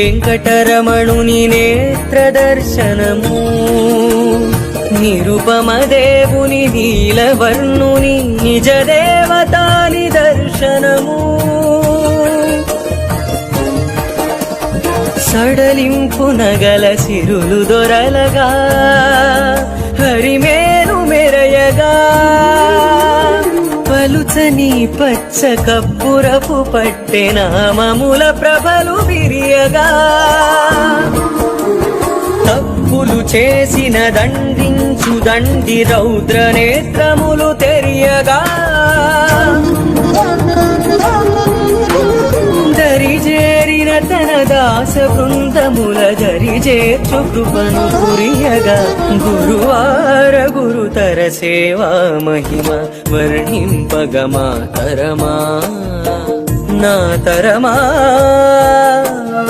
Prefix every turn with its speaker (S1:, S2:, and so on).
S1: వెంకటరమణుని నేత్రదర్శనము నిరుపమ దేవుని నీలవర్ణుని నిజ దేవతాని దర్శనము సడలింపు నగల సిరులు దొరలగా హరిమేలు మెరయగా పలుచని పచ్చ కప్పురపు పట్టె నామముల ప్రభలు విరియగా తప్పులు చేసిన దండించు దండి రౌద్ర నేత్రములు తెరియగా దరిజేరిన తన దాస బృందముల దరిజేర్చు కృపను కురియగా గురువార గురుతర సేవా మహిమ వర్ణింపగమా తరమా నా తరమా